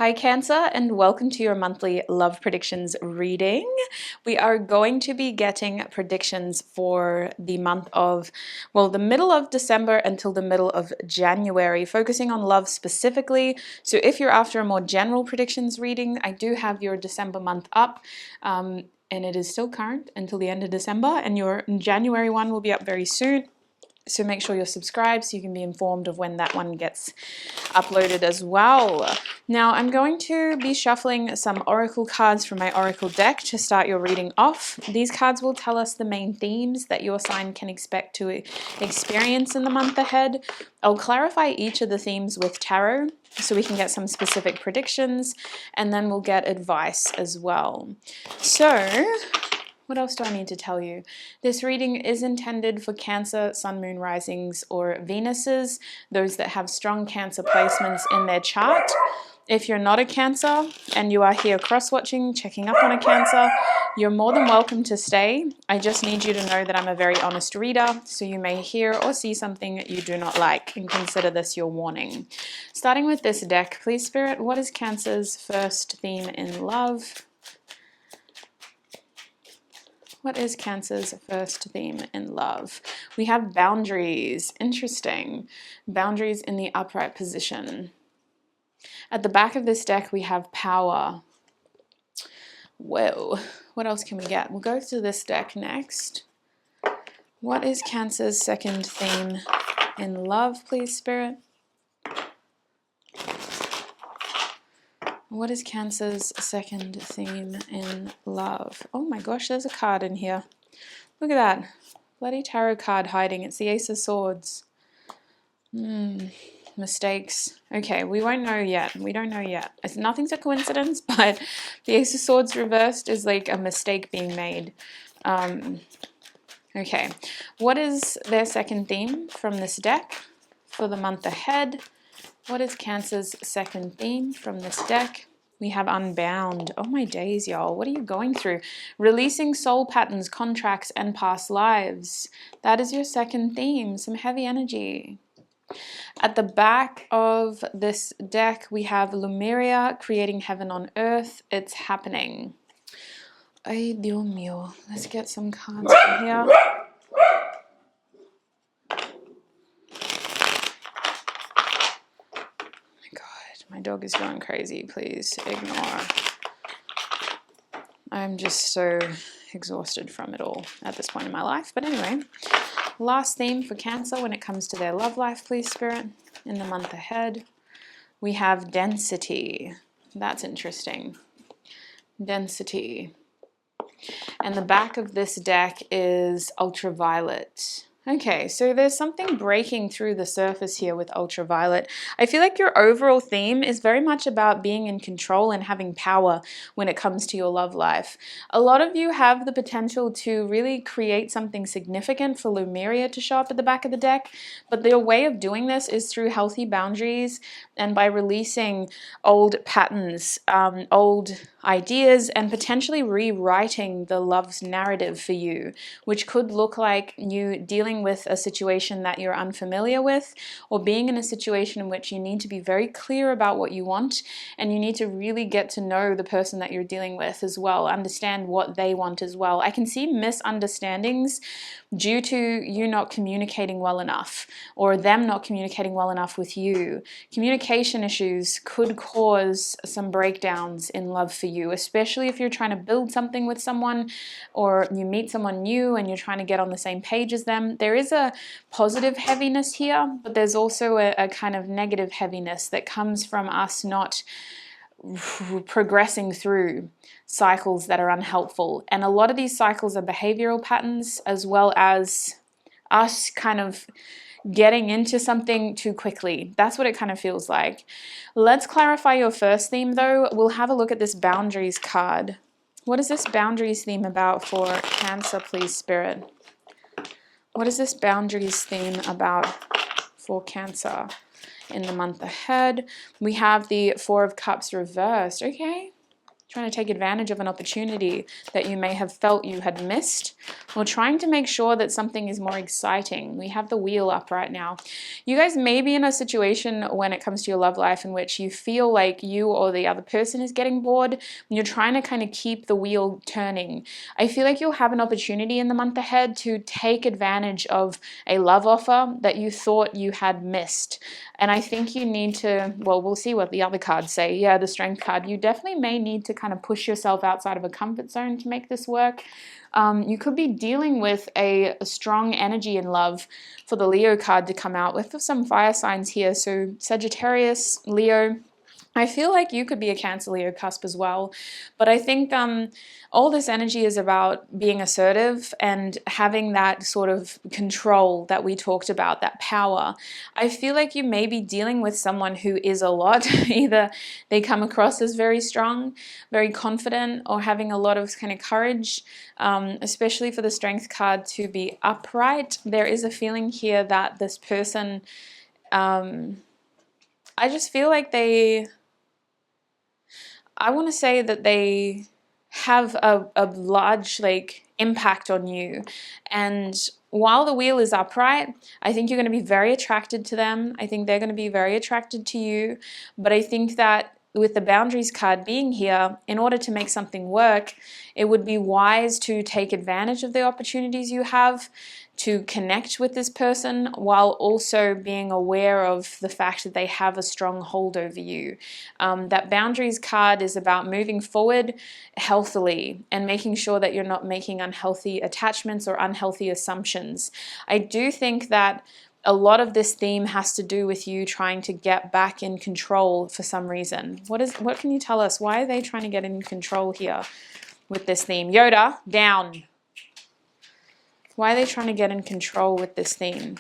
Hi Cancer, and welcome to your monthly love predictions reading. We are going to be getting predictions for the month of, well, the middle of December until the middle of January, focusing on love specifically. So if you're after a more general predictions reading, I do have your December month up. And it is still current until the end of December, and your January one will be up very soon. So make sure you're subscribed so you can be informed of when that one gets uploaded as well. Now I'm going to be shuffling some oracle cards from my oracle deck to start your reading off. These cards will tell us the main themes that your sign can expect to experience in the month ahead. I'll clarify each of the themes with tarot so we can get some specific predictions, and then we'll get advice as well. So what else do I need to tell you? This reading is intended for Cancer, Sun, Moon, Risings, or Venuses, those that have strong Cancer placements in their chart. If you're not a Cancer and you are here cross-watching, checking up on a Cancer, you're more than welcome to stay. I just need you to know that I'm a very honest reader, so you may hear or see something that you do not like, and consider this your warning. Starting with this deck, please Spirit, what is Cancer's first theme in love? What is Cancer's first theme in love? We have boundaries. Interesting. Boundaries in the upright position. At the back of this deck, we have power. Whoa. What else can we get? We'll go to this deck next. What is Cancer's second theme in love, please, Spirit? What is Cancer's second theme in love? Oh my gosh, there's a card in here. Look at that. Bloody tarot card hiding. It's the Ace of Swords. Mistakes. Okay, we won't know yet. We don't know yet. Nothing's a coincidence, but the Ace of Swords reversed is like a mistake being made. Okay, what is their second theme from this deck for the month ahead? What is Cancer's second theme from this deck? We have Unbound. Oh my days, y'all. What are you going through? Releasing soul patterns, contracts, and past lives. That is your second theme. Some heavy energy. At the back of this deck, we have Lemuria, creating heaven on earth. It's happening. Ay, Dios mío. Let's get some cards from here. My dog is going crazy. Please ignore. I'm just so exhausted from it all at this point in my life. But anyway, last theme for Cancer when it comes to their love life, please, Spirit, in the month ahead. We have density. That's interesting. Density. And the back of this deck is ultraviolet. Okay, so there's something breaking through the surface here with ultraviolet. I feel like your overall theme is very much about being in control and having power when it comes to your love life. A lot of you have the potential to really create something significant for Lemuria to show up at the back of the deck, but their way of doing this is through healthy boundaries and by releasing old patterns, old ideas, and potentially rewriting the love's narrative for you, which could look like you dealing with a situation that you're unfamiliar with, or being in a situation in which you need to be very clear about what you want, and you need to really get to know the person that you're dealing with as well, understand what they want as well. I can see misunderstandings due to you not communicating well enough, or them not communicating well enough with you. Communication issues could cause some breakdowns in love for you, especially if you're trying to build something with someone, or you meet someone new and you're trying to get on the same page as them. There is a positive heaviness here, but there's also a kind of negative heaviness that comes from us not progressing through cycles that are unhelpful. And a lot of these cycles are behavioral patterns, as well as us kind of getting into something too quickly. That's what it kind of feels like. Let's clarify your first theme though. We'll have a look at this boundaries card. What is this boundaries theme about for Cancer, please, Spirit? What is this boundaries theme about for Cancer in the month ahead? We have the Four of Cups reversed. Okay, trying to take advantage of an opportunity that you may have felt you had missed, or trying to make sure that something is more exciting. We have the wheel up right now. You guys may be in a situation when it comes to your love life in which you feel like you or the other person is getting bored, and you're trying to kind of keep the wheel turning. I feel like you'll have an opportunity in the month ahead to take advantage of a love offer that you thought you had missed. And I think you need to, well, we'll see what the other cards say. Yeah, the Strength card. You definitely may need to kind of push yourself outside of a comfort zone to make this work. You could be dealing with a strong energy in love for the Leo card to come out with some fire signs here. So Sagittarius, Leo, I feel like you could be a Cancer Leo cusp as well. But I think all this energy is about being assertive and having that sort of control that we talked about, that power. I feel like you may be dealing with someone who is a lot. Either they come across as very strong, very confident, or having a lot of kind of courage, especially for the Strength card to be upright. There is a feeling here that this person, I just feel like I want to say that they have a large impact on you. And while the wheel is upright, I think you're going to be very attracted to them. I think they're going to be very attracted to you. But I think that with the boundaries card being here, in order to make something work, it would be wise to take advantage of the opportunities you have to connect with this person while also being aware of the fact that they have a strong hold over you. That boundaries card is about moving forward healthily and making sure that you're not making unhealthy attachments or unhealthy assumptions. I do think that a lot of this theme has to do with you trying to get back in control for some reason. What can you tell us? Why are they trying to get in control here with this theme? Yoda, down. Why are they trying to get in control with this theme?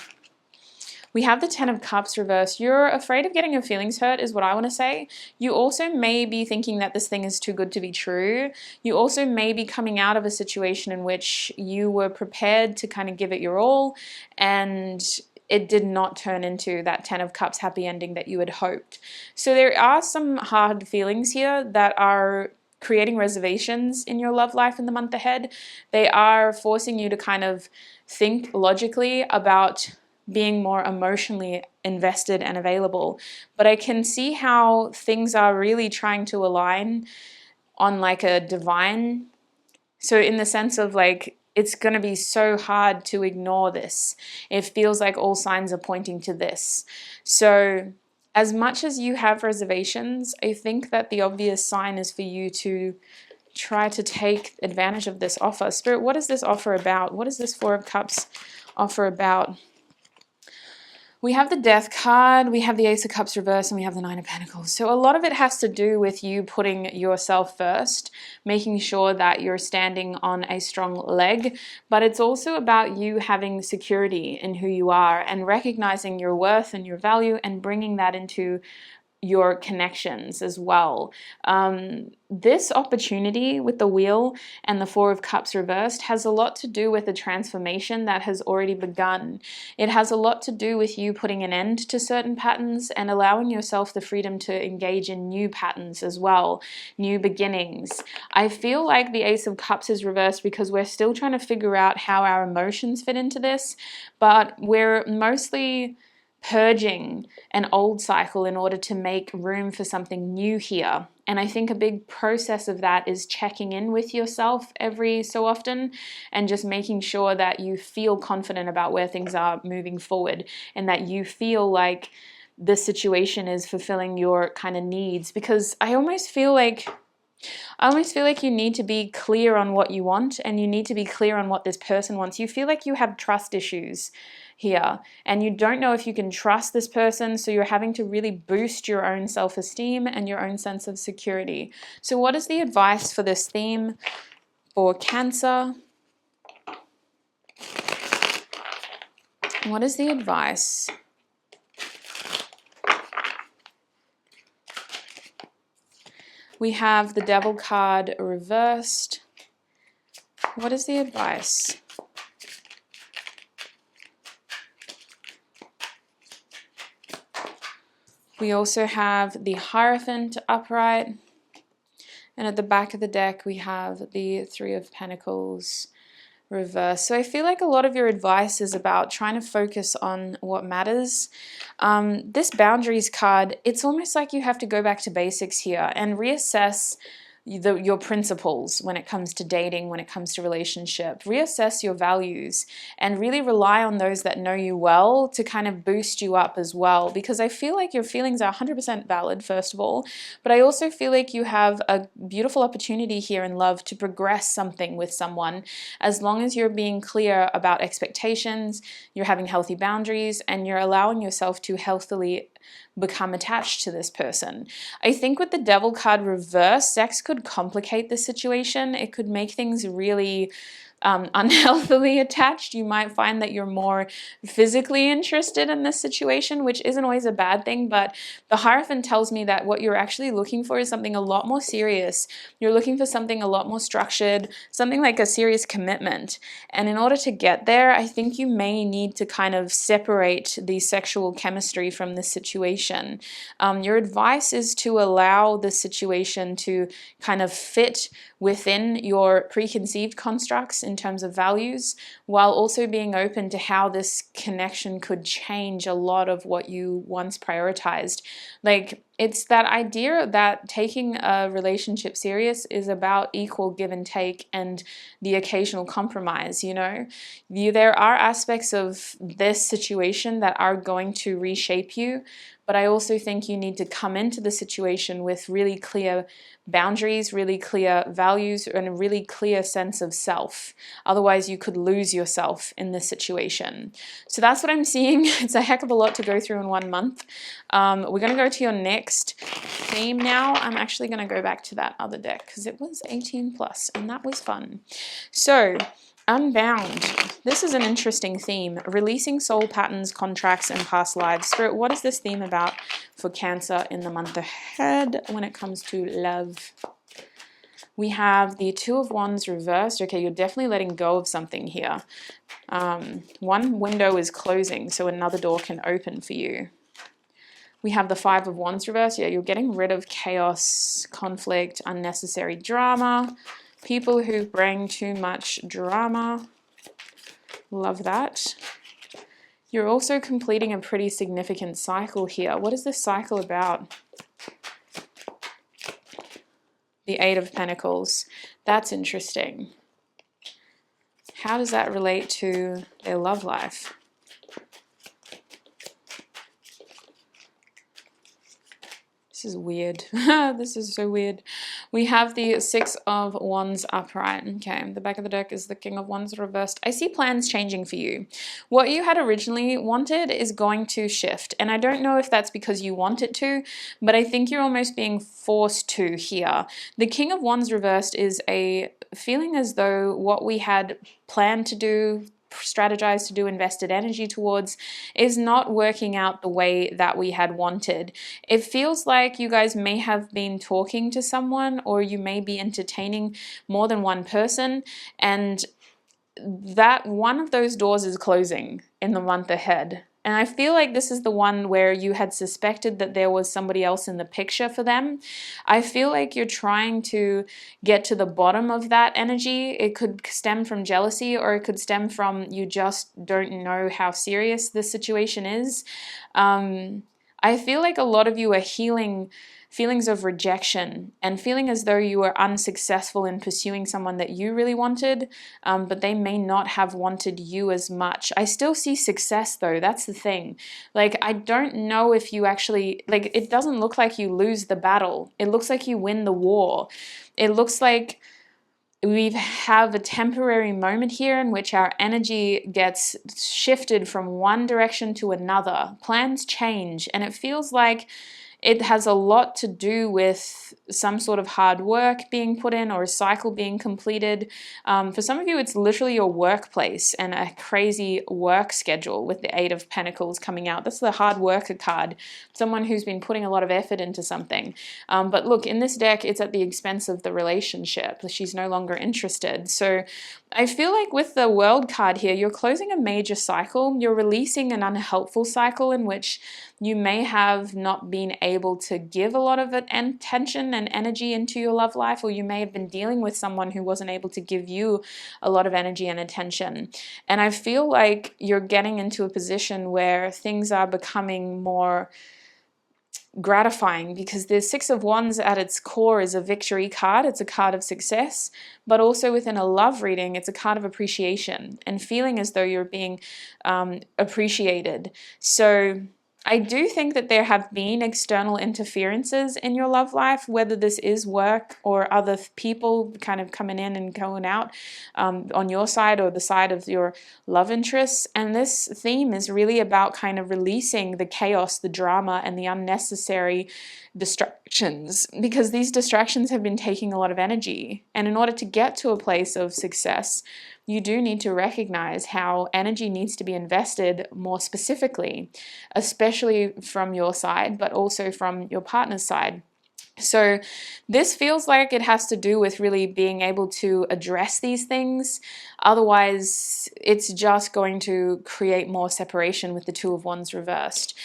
We have the Ten of Cups reversed. You're afraid of getting your feelings hurt is what I want to say. You also may be thinking that this thing is too good to be true. You also may be coming out of a situation in which you were prepared to kind of give it your all, and it did not turn into that Ten of Cups happy ending that you had hoped. So there are some hard feelings here that are creating reservations in your love life in the month ahead. They are forcing you to kind of think logically about being more emotionally invested and available. But I can see how things are really trying to align on like a divine. So in the sense of it's going to be so hard to ignore this. It feels like all signs are pointing to this. So as much as you have reservations, I think that the obvious sign is for you to try to take advantage of this offer. Spirit, what is this offer about? What is this Four of Cups offer about? We have the Death card, we have the Ace of Cups reverse, and we have the Nine of Pentacles. So a lot of it has to do with you putting yourself first, making sure that you're standing on a strong leg, but it's also about you having security in who you are and recognizing your worth and your value and bringing that into your connections as well. This opportunity with the Wheel and the Four of Cups reversed has a lot to do with a transformation that has already begun. It has a lot to do with you putting an end to certain patterns and allowing yourself the freedom to engage in new patterns as well, new beginnings. I feel like the Ace of Cups is reversed because we're still trying to figure out how our emotions fit into this, but we're mostly purging an old cycle in order to make room for something new here. And I think a big process of that is checking in with yourself every so often and just making sure that you feel confident about where things are moving forward and that you feel like the situation is fulfilling your kind of needs. Because I almost feel like you need to be clear on what you want, and you need to be clear on what this person wants. You feel like you have trust issues here and you don't know if you can trust this person, so you're having to really boost your own self-esteem and your own sense of security. So what is the advice for this theme for Cancer? What is the advice? We have the Devil card reversed. What is the advice? We also have the Hierophant upright And at the back of the deck, we have the Three of Pentacles reverse. So I feel like a lot of your advice is about trying to focus on what matters. This boundaries card, it's almost like you have to go back to basics here and reassess your principles when it comes to dating, when it comes to relationship. Reassess your values and really rely on those that know you well to kind of boost you up as well, because I feel like your feelings are 100% valid, first of all, but I also feel like you have a beautiful opportunity here in love to progress something with someone, as long as you're being clear about expectations, you're having healthy boundaries, and you're allowing yourself to healthily become attached to this person. I think with the Devil card reverse, sex could complicate the situation. It could make things really unhealthily attached. You might find that you're more physically interested in this situation, which isn't always a bad thing, but the Hierophant tells me that what you're actually looking for is something a lot more serious. You're looking for something a lot more structured, something like a serious commitment. And in order to get there, I think you may need to kind of separate the sexual chemistry from the situation. Your advice is to allow the situation to kind of fit within your preconceived constructs in terms of values, while also being open to how this connection could change a lot of what you once prioritized. Like, it's that idea that taking a relationship serious is about equal give and take and the occasional compromise, you know? There are aspects of this situation that are going to reshape you, but I also think you need to come into the situation with really clear boundaries, really clear values, and a really clear sense of self. Otherwise, you could lose yourself in this situation. So that's what I'm seeing. It's a heck of a lot to go through in 1 month. We're going to go to your next theme now. I'm actually going to go back to that other deck because it was 18 plus and that was fun. So, Unbound. This is an interesting theme. Releasing soul patterns, contracts, and past lives. Spirit, what is this theme about for Cancer in the month ahead when it comes to love? We have the Two of Wands reversed. Okay, you're definitely letting go of something here. One window is closing, so another door can open for you. We have the Five of Wands reversed. Yeah, you're getting rid of chaos, conflict, unnecessary drama. People who bring too much drama. Love that. You're also completing a pretty significant cycle here. What is this cycle about? The Eight of Pentacles. That's interesting. How does that relate to their love life? This is weird. This is so weird. We have the Six of Wands upright. Okay, the back of the deck is the King of Wands reversed. I see plans changing for you. What you had originally wanted is going to shift. And I don't know if that's because you want it to, but I think you're almost being forced to here. The King of Wands reversed is a feeling as though what we had planned to do, strategized to do, invested energy towards, is not working out the way that we had wanted. It feels like you guys may have been talking to someone, or you may be entertaining more than one person, and that one of those doors is closing in the month ahead. And I feel like this is the one where you had suspected that there was somebody else in the picture for them. I feel like you're trying to get to the bottom of that energy. It could stem from jealousy, or it could stem from you just don't know how serious this situation is. I feel like a lot of you are healing feelings of rejection and feeling as though you were unsuccessful in pursuing someone that you really wanted, but they may not have wanted you as much. I still see success though. That's the thing. Like, I don't know if you actually, like, it doesn't look like you lose the battle. It looks like you win the war. It looks like we have a temporary moment here in which our energy gets shifted from one direction to another. Plans change, and it feels like it has a lot to do with some sort of hard work being put in or a cycle being completed. For some of you, it's literally your workplace and a crazy work schedule with the Eight of Pentacles coming out. That's the hard worker card, someone who's been putting a lot of effort into something. But look, in this deck, it's at the expense of the relationship. She's no longer interested. So I feel like with the World card here, you're closing a major cycle. You're releasing an unhelpful cycle in which you may have not been able able to give a lot of attention and energy into your love life, or you may have been dealing with someone who wasn't able to give you a lot of energy and attention. And I feel like you're getting into a position where things are becoming more gratifying, because the Six of Wands at its core is a victory card. It's a card of success, but also within a love reading, it's a card of appreciation and feeling as though you're being appreciated. So I do think that there have been external interferences in your love life, whether this is work or other people kind of coming in and going out on your side or the side of your love interests. And this theme is really about kind of releasing the chaos, the drama, and the unnecessary distractions, because these distractions have been taking a lot of energy. And in order to get to a place of success, you do need to recognize how energy needs to be invested more specifically, especially from your side, but also from your partner's side. So this feels like it has to do with really being able to address these things. Otherwise, it's just going to create more separation with the Two of Wands reversed.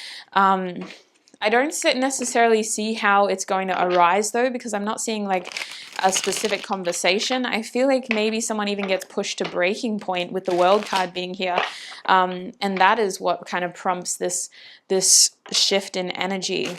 I don't necessarily see how it's going to arise though, because I'm not seeing like a specific conversation. I feel like maybe someone even gets pushed to breaking point with the World card being here. And that is what kind of prompts this shift in energy.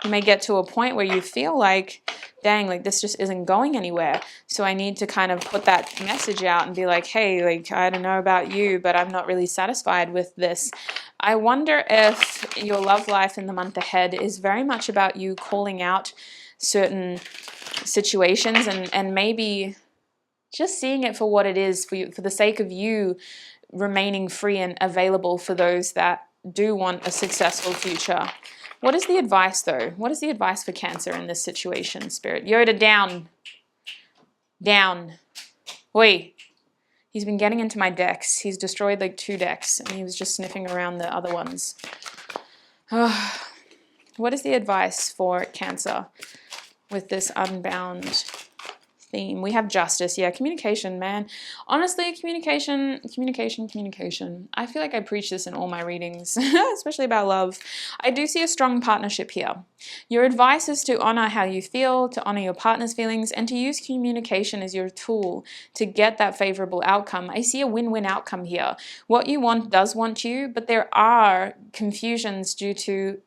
You may get to a point where you feel like, dang, like this just isn't going anywhere. So I need to kind of put that message out and be like, hey, like, I don't know about you, but I'm not really satisfied with this. I wonder if your love life in the month ahead is very much about you calling out certain situations and maybe just seeing it for what it is for you, for the sake of you remaining free and available for those that do want a successful future. What is the advice though? What is the advice for Cancer in this situation, Spirit? Yoda, down. Down. Oi. He's been getting into my decks. He's destroyed like 2 decks and he was just sniffing around the other ones. What is the advice for Cancer with this unbound theme? We have justice. Yeah, communication, man. Honestly, communication. I feel like I preach this in all my readings, especially about love. I do see a strong partnership here. Your advice is to honor how you feel, to honor your partner's feelings, and to use communication as your tool to get that favorable outcome. I see a win-win outcome here. What you want does want you, but there are confusions due to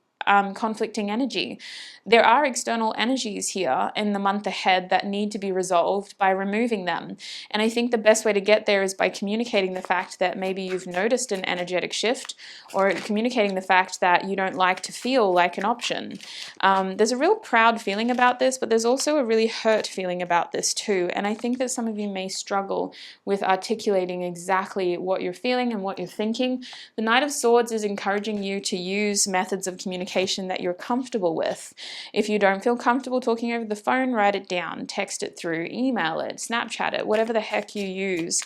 conflicting energy. There are external energies here in the month ahead that need to be resolved by removing them. And I think the best way to get there is by communicating the fact that maybe you've noticed an energetic shift, or communicating the fact that you don't like to feel like an option. There's a real proud feeling about this, but there's also a really hurt feeling about this too. And I think that some of you may struggle with articulating exactly what you're feeling and what you're thinking. The Knight of Swords is encouraging you to use methods of communication that you're comfortable with. If you don't feel comfortable talking over the phone, write it down, text it through, email it, Snapchat it, whatever the heck you use.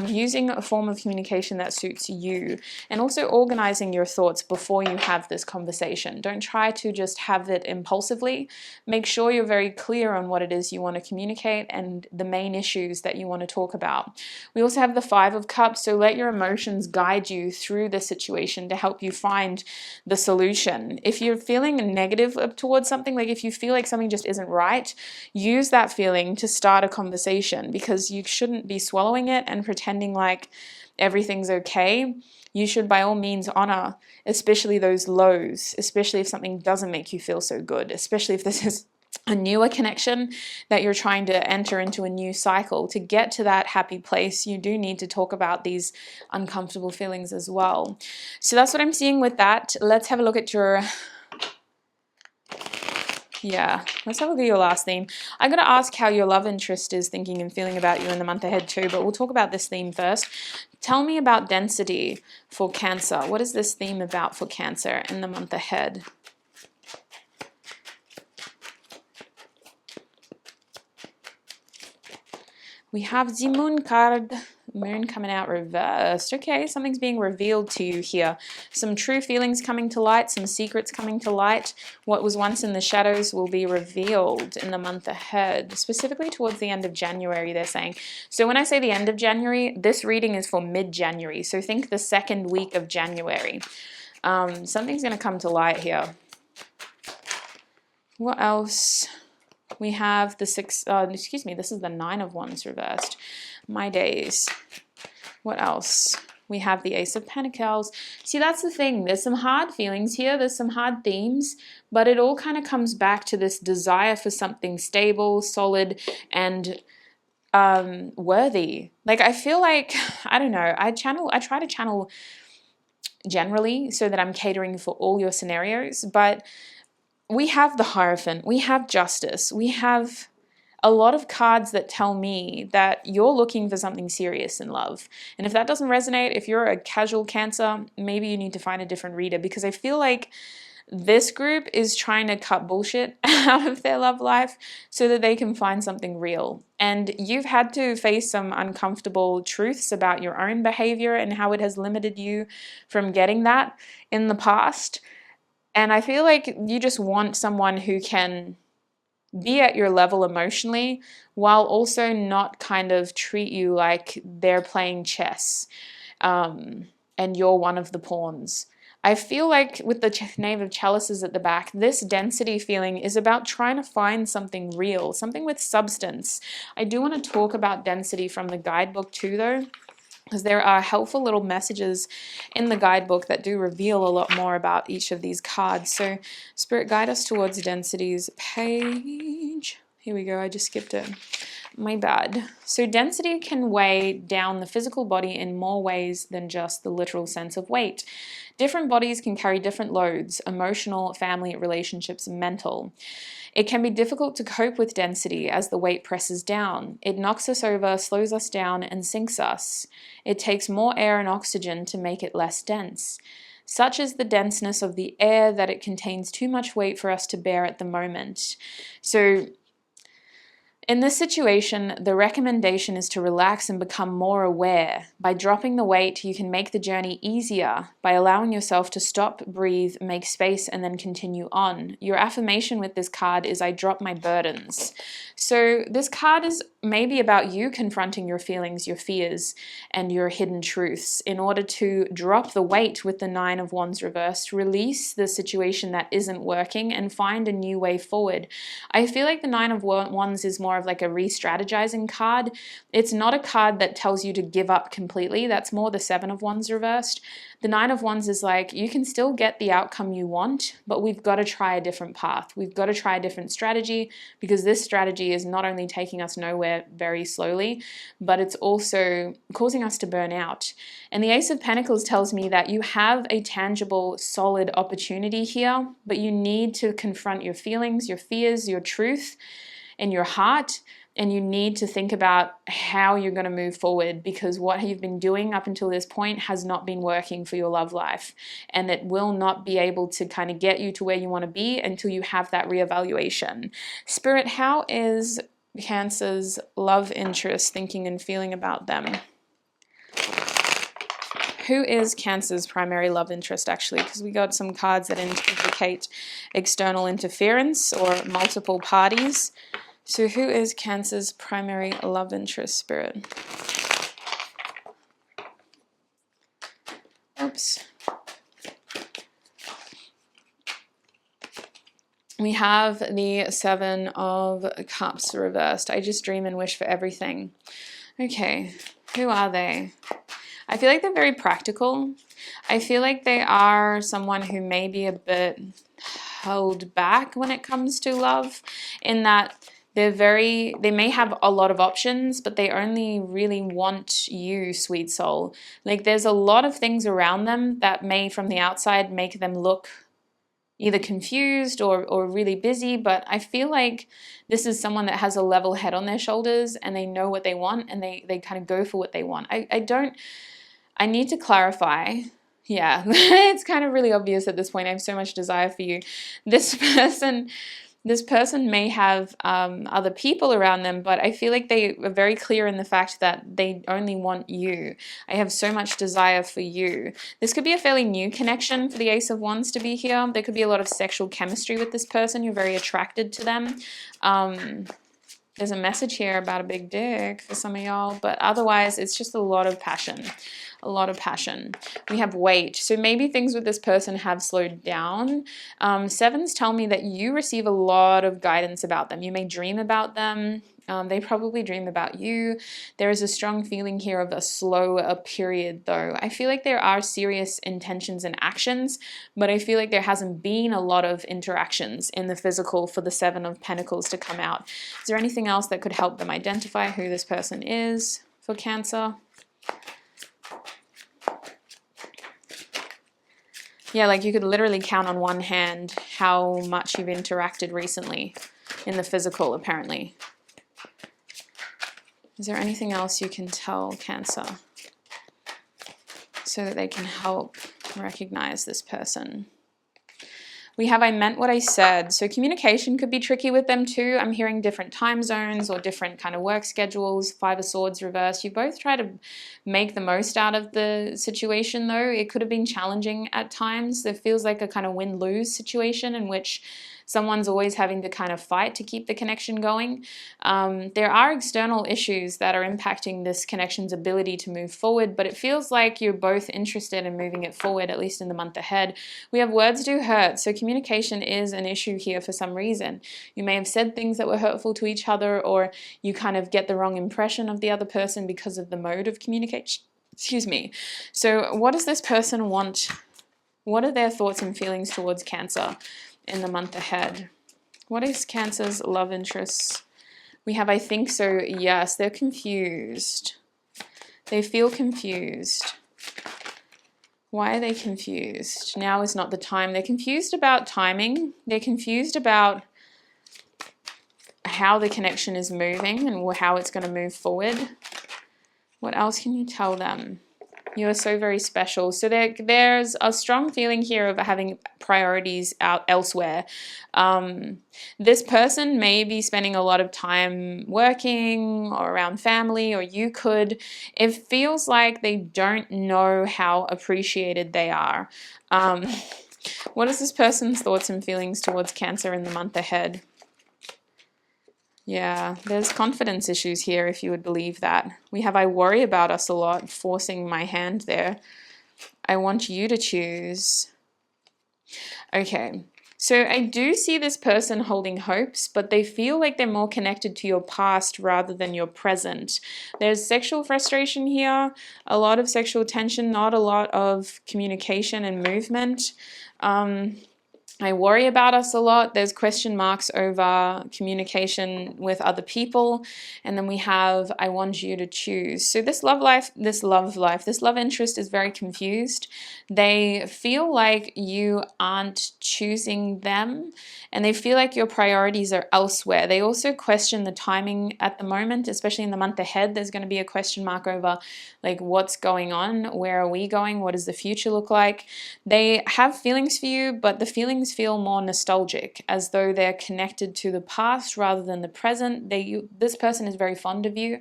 Using a form of communication that suits you, and also organizing your thoughts before you have this conversation. Don't try to just have it impulsively. Make sure you're very clear on what it is you want to communicate and the main issues that you want to talk about. We also have the Five of Cups, so let your emotions guide you through the situation to help you find the solution. If you're feeling negative towards something, like if you feel like something just isn't right, use that feeling to start a conversation, because you shouldn't be swallowing it and pretending like everything's okay. You should by all means honor, especially those lows, especially if something doesn't make you feel so good, especially if this is a newer connection that you're trying to enter into a new cycle. To get to that happy place, you do need to talk about these uncomfortable feelings as well. So that's what I'm seeing with that. Let's have a look at your... Yeah, let's have a look at your last theme. I'm going to ask how your love interest is thinking and feeling about you in the month ahead too, but we'll talk about this theme first. Tell me about density for Cancer. What is this theme about for Cancer in the month ahead? We have the Moon card. Moon coming out reversed. Okay, something's being revealed to you here. Some true feelings coming to light, some secrets coming to light. What was once in the shadows will be revealed in the month ahead, specifically towards the end of January, they're saying. So when I say the end of January, this reading is for mid-January. So think the second week of January. Something's going to come to light here. What else? We have the excuse me, this is the Nine of Wands reversed. My days. What else? We have the Ace of Pentacles. See, that's the thing. There's some hard feelings here. There's some hard themes, but it all kind of comes back to this desire for something stable, solid, and worthy. Like, I feel like, I don't know, I try to channel generally so that I'm catering for all your scenarios, but we have the Hierophant, we have Justice, we have a lot of cards that tell me that you're looking for something serious in love. And if that doesn't resonate, if you're a casual Cancer, maybe you need to find a different reader, because I feel like this group is trying to cut bullshit out of their love life so that they can find something real. And you've had to face some uncomfortable truths about your own behavior and how it has limited you from getting that in the past. And I feel like you just want someone who can be at your level emotionally while also not kind of treat you like they're playing chess and you're one of the pawns. I feel like with the Knave of Chalices at the back, this density feeling is about trying to find something real, something with substance. I do want to talk about density from the guidebook too, though, because there are helpful little messages in the guidebook that do reveal a lot more about each of these cards. So Spirit, guide us towards density's page. Here we go, I just skipped it. My bad. So density can weigh down the physical body in more ways than just the literal sense of weight. Different bodies can carry different loads: emotional, family, relationships, mental. It can be difficult to cope with density as the weight presses down. It knocks us over, slows us down, and sinks us. It takes more air and oxygen to make it less dense. Such is the denseness of the air that it contains too much weight for us to bear at the moment. So in this situation, the recommendation is to relax and become more aware. By dropping the weight, you can make the journey easier by allowing yourself to stop, breathe, make space, and then continue on. Your affirmation with this card is, I drop my burdens. So this card is maybe about you confronting your feelings, your fears, and your hidden truths in order to drop the weight with the Nine of Wands reversed, release the situation that isn't working, and find a new way forward. I feel like the Nine of Wands is more of like a re-strategizing card. It's not a card that tells you to give up completely. That's more the Seven of Wands reversed. The Nine of Wands is like, you can still get the outcome you want, but we've got to try a different path. We've got to try a different strategy, because this strategy is not only taking us nowhere very slowly, but it's also causing us to burn out. And the Ace of Pentacles tells me that you have a tangible, solid opportunity here, but you need to confront your feelings, your fears, your truth, and your heart, and you need to think about how you're going to move forward, because what you've been doing up until this point has not been working for your love life, and it will not be able to kind of get you to where you want to be until you have that reevaluation. Spirit, how is Cancer's love interest thinking and feeling about them? Who is Cancer's primary love interest, actually? Because we got some cards that indicate external interference or multiple parties. So who is Cancer's primary love interest, Spirit? Oops. We have the Seven of Cups reversed. I just dream and wish for everything. Okay, who are they? I feel like they're very practical. I feel like they are someone who may be a bit held back when it comes to love, in that they may have a lot of options, but they only really want you, sweet soul. Like, there's a lot of things around them that may, from the outside, make them look either confused or really busy, but I feel like this is someone that has a level head on their shoulders, and they know what they want, and they kind of go for what they want. I need to clarify. Yeah, it's kind of really obvious at this point. I have so much desire for you. This person may have other people around them, but I feel like they are very clear in the fact that they only want you. I have so much desire for you. This could be a fairly new connection for the Ace of Wands to be here. There could be a lot of sexual chemistry with this person. You're very attracted to them. There's a message here about a big dick for some of y'all, but otherwise it's just a lot of passion. a lot of passion. We have weight. So maybe things with this person have slowed down. Sevens tell me that you receive a lot of guidance about them. You may dream about them. They probably dream about you. There is a strong feeling here of a slower period though. I feel like there are serious intentions and actions, but I feel like there hasn't been a lot of interactions in the physical for the Seven of Pentacles to come out. Is there anything else that could help them identify who this person is for Cancer? Yeah, like you could literally count on one hand how much you've interacted recently in the physical, apparently. Is there anything else you can tell Cancer so that they can help recognize this person? We have I meant what I said. So communication could be tricky with them too. I'm hearing different time zones or different kind of work schedules. Five of Swords reversed. You both try to make the most out of the situation though. It could have been challenging at times. It feels like a kind of win-lose situation in which someone's always having to kind of fight to keep the connection going. There are external issues that are impacting this connection's ability to move forward, but it feels like you're both interested in moving it forward, at least in the month ahead. We have words do hurt, so communication is an issue here for some reason. You may have said things that were hurtful to each other, or you kind of get the wrong impression of the other person because of the mode of communication. Excuse me. So what does this person want? What are their thoughts and feelings towards Cancer in the month ahead? What is Cancer's love interests? We have I think so, yes. They're confused. They feel confused. Why are they confused? Now is not the time. They're confused about timing. They're confused about how the connection is moving and how it's going to move forward. What else can you tell them? You are so very special. So there's a strong feeling here of having priorities out elsewhere. This person may be spending a lot of time working or around family, or you could. It feels like they don't know how appreciated they are. What is this person's thoughts and feelings towards Cancer in the month ahead? Yeah, there's confidence issues here, if you would believe that. We have I worry about us a lot, forcing my hand there. I want you to choose. Okay, so I do see this person holding hopes, but they feel like they're more connected to your past rather than your present. There's sexual frustration here, a lot of sexual tension, not a lot of communication and movement. I worry about us a lot. There's question marks over communication with other people. And then we have, I want you to choose. So this love interest is very confused. They feel like you aren't choosing them, and they feel like your priorities are elsewhere. They also question the timing at the moment, especially in the month ahead. There's going to be a question mark over like what's going on, where are we going, what does the future look like. They have feelings for you, but the feelings feel more nostalgic, as though they're connected to the past rather than the present. This person is very fond of you,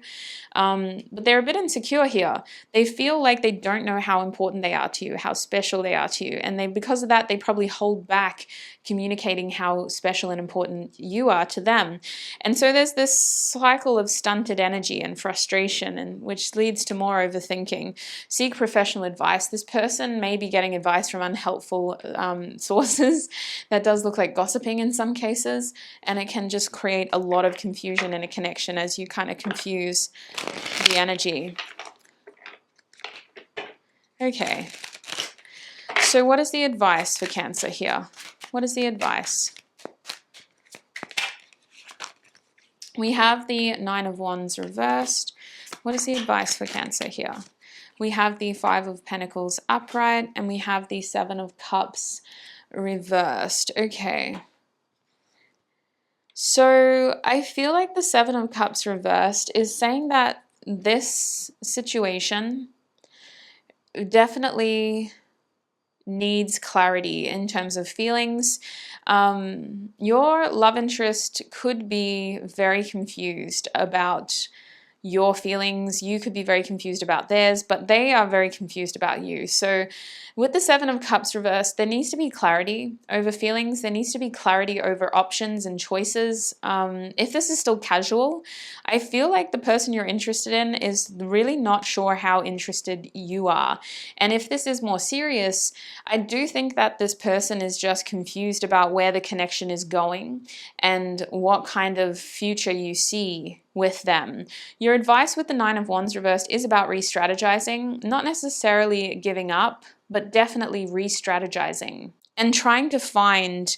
but they're a bit insecure here. They feel like they don't know how important they are to you, how special they are to you, and because of that, they probably hold back communicating how special and important you are to them. And so there's this cycle of stunted energy and frustration, and which leads to more overthinking. Seek professional advice. This person may be getting advice from unhelpful sources. That does look like gossiping in some cases, and it can just create a lot of confusion in a connection as you kind of confuse the energy. Okay, so what is the advice for Cancer here? What is the advice? We have the Nine of Wands reversed. What is the advice for Cancer here? We have the Five of Pentacles upright, and we have the Seven of Cups reversed. Okay. So I feel like the Seven of Cups reversed is saying that this situation definitely needs clarity in terms of feelings. Your love interest could be very confused about your feelings. You could be very confused about theirs, but they are very confused about you. So With the Seven of Cups reversed, there needs to be clarity over feelings. There needs to be clarity over options and choices. If this is still casual, I feel like the person you're interested in is really not sure how interested you are. And if this is more serious, I do think that this person is just confused about where the connection is going and what kind of future you see with them. Your advice with the Nine of Wands reversed is about re-strategizing, not necessarily giving up, but definitely re-strategizing and trying to find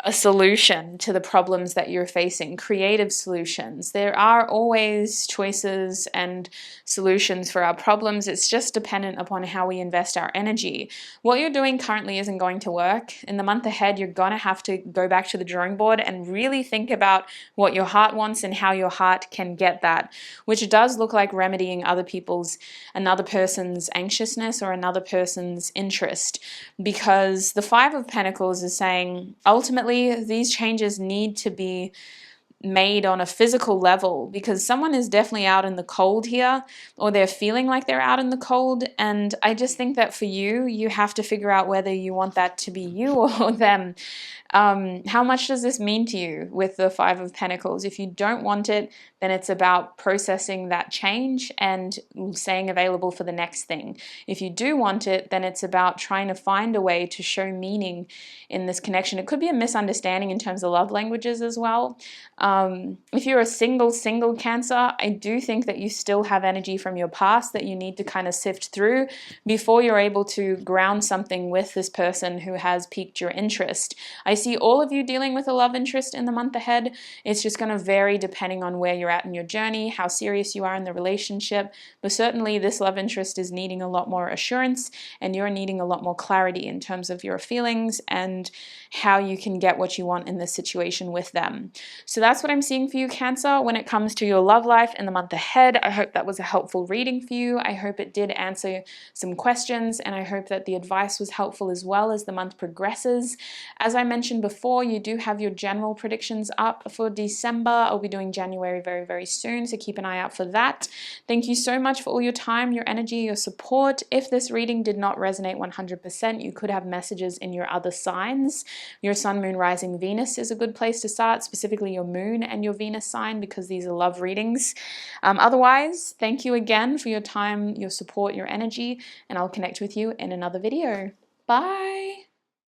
a solution to the problems that you're facing, creative solutions. There are always choices and solutions for our problems. It's just dependent upon how we invest our energy. What you're doing currently isn't going to work. In the month ahead, you're going to have to go back to the drawing board and really think about what your heart wants and how your heart can get that, which does look like remedying another person's anxiousness or another person's interest, because the Five of Pentacles is saying ultimately these changes need to be made on a physical level, because someone is definitely out in the cold here, or they're feeling like they're out in the cold. And I just think that for you, you have to figure out whether you want that to be you or them. How much does this mean to you with the Five of Pentacles? If you don't want it, then it's about processing that change and staying available for the next thing. If you do want it, then it's about trying to find a way to show meaning in this connection. It could be a misunderstanding in terms of love languages as well. If you're a single Cancer, I do think that you still have energy from your past that you need to kind of sift through before you're able to ground something with this person who has piqued your interest. I see all of you dealing with a love interest in the month ahead. It's just going to vary depending on where you're at in your journey, how serious you are in the relationship. But certainly this love interest is needing a lot more assurance, and you're needing a lot more clarity in terms of your feelings and how you can get what you want in this situation with them. So that's what I'm seeing for you, Cancer, when it comes to your love life in the month ahead. I hope that was a helpful reading for you. I hope it did answer some questions, and I hope that the advice was helpful as well as the month progresses. As I mentioned before, you do have your general predictions up for December. I'll be doing January very, very soon, so keep an eye out for that. Thank you so much for all your time, your energy, your support. If this reading did not resonate 100%, you could have messages in your other signs. Your Sun, Moon, Rising, Venus is a good place to start, specifically your Moon and your Venus sign, because these are love readings. Otherwise, thank you again for your time, your support, your energy, and I'll connect with you in another video. Bye!